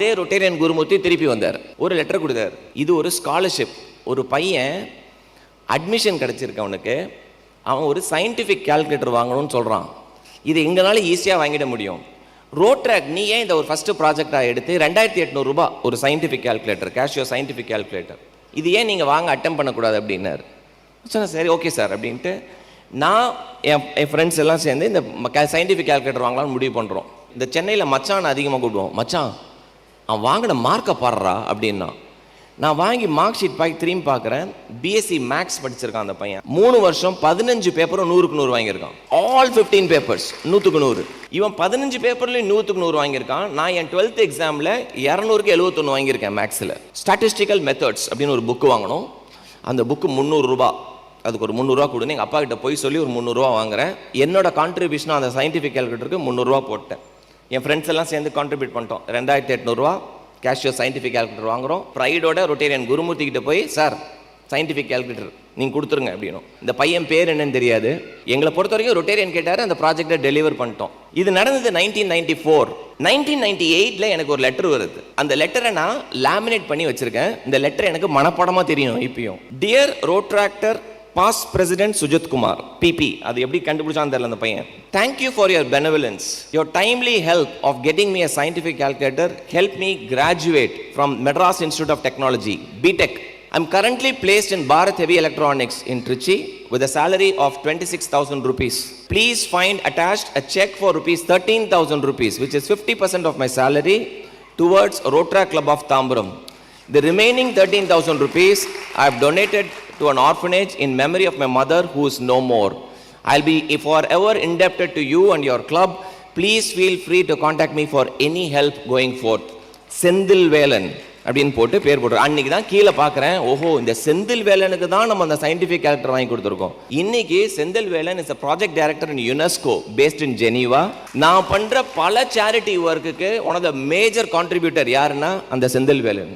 அதே ரொட்டேரியன் குருமூர்த்தி திருப்பி வந்தார், ஒரு லெட்டர் கொடுத்தார். இது ஒரு ஸ்காலர்ஷிப். ஒரு பையன் அட்மிஷன் கிடச்சிருக்கு, அவனுக்கு அவன் ஒரு சயின்டிஃபிக் கால்குலேட்டர் வாங்கணும்னு சொல்கிறான். இது எங்களால் ஈஸியாக வாங்கிட முடியும். ரோட்ராக் நீ ஏன் இந்த ஒரு ஃபஸ்ட்டு ப்ராஜெக்டாக எடுத்து 2800 ரூபாய் ஒரு scientific calculator, Casio scientific calculator, இது ஏன் நீங்கள் வாங்க அட்டம் பண்ணக்கூடாது அப்படின்னாரு. சொன்னேன் சரி ஓகே சார் அப்படின்ட்டு நான் என் ஃப்ரெண்ட்ஸ் எல்லாம் சேர்ந்து இந்த சயின்டிஃபிக் கால்குலேட்டர் வாங்கலாம்னு முடிவு பண்ணுறோம். இந்த சென்னையில் மச்சான் அதிகமாக கூப்பிடுவோம். மச்சான் அவன் வாங்கின மார்க்கை பாடுறா அப்படின்னா, நான் வாங்கி மார்க் ஷீட் திரும்பி பார்க்குறேன். பிஎஸ்சி மேக்ஸ் படிச்சிருக்கான் அந்த பையன். 3 வருஷம் 15 பேப்பரும் 100க்கு 100 வாங்கியிருக்கான். ஆல் 15 பேப்பர்ஸ் 100க்கு 100. இவன் 15 பேப்பர்லையும் 100க்கு 100 வாங்கியிருக்கான். நான் என் 12th எக்ஸாமில் 200க்கு 71 வாங்கியிருக்கேன் மேக்ஸில். ஸ்டாட்டிஸ்டிக்கல் மெத்தட்ஸ் அப்படின்னு ஒரு புக்கு வாங்கணும். அந்த புக்கு 300 ரூபா. அதுக்கு ஒரு 300 ரூபா கொடுன்னு எங்கள் அப்பா கிட்ட போய் சொல்லி ஒரு 300 ரூபா வாங்குறேன். என்னோட கான்ட்ரிபியூஷனாக அந்த சயின்டிஃபிக் கால்குலேட்டருக்கு 300 ரூபா போட்டேன். என் ஃப்ரெண்ட்ஸ் எல்லாம் சேர்ந்து கான்ட்ரிபியூட் பண்ணிட்டோம். 2800 ரூபா கேஷியோ சயின்டிஃபிக் கால்குலேட்டர் வாங்குகிறோம். ப்ரைடோட ரொட்டேரியன் குருமூர்த்தி கிட்ட போய் சார் சயின்டிஃபிக் கால்குலேட்டர் நீங்கள் கொடுத்துருங்க அப்படின்னும். இந்த பையன் பேர் என்னன்னு தெரியாது. எங்களை பொறுத்த வரைக்கும் ரொட்டேரியன் கேட்டார், அந்த ப்ராஜெக்டை டெலிவர் பண்ணிட்டோம். இது நடந்தது 1994. 1998 எனக்கு ஒரு லெட்டர் வருது. அந்த லெட்டரை நான் லேமினேட் பண்ணி வச்சிருக்கேன். இந்த லெட்டர் எனக்கு மனப்பாடமாக தெரியும் இப்பயும். Dear rotaractor past president Sujith Kumar பிபி, அது எப்படி கண்டுபிடிச்சான்னு தெரியல அந்த பையன். Thank you for your benevolence. Your timely help of getting me a scientific calculator help me graduate from Madras Institute of Technology BTech. I'm currently placed in Bharat Heavy Electronics in Trichy with a salary of 26,000 rupees. Please find attached a check for rupees 13,000 rupees, which is 50% of my salary, towards Rotrack Club of Tambaram. The remaining 13,000 rupees I have donated to an orphanage in memory of my mother who is no more. I'll be forever indebted to you and your club. Please feel free to contact me for any help going forth. Senthil Velan அப்படின்னு போட்டு பேர் போட்டு அன்னைக்கு தான் கீழே பார்க்குறேன். ஓஹோ, இந்த செந்தில் வேலனுக்கு தான் நம்ம அந்த சயின்டிஃபிக் கேரக்டர் வாங்கி கொடுத்துருக்கோம். இன்னைக்கு Senthil Velan is a project director in UNESCO based in Geneva. நான் பண்ணுற பல சேரிட்டி ஒர்க்குக்கு one of the major contributor யாருன்னா அந்த செந்தில் வேலன்.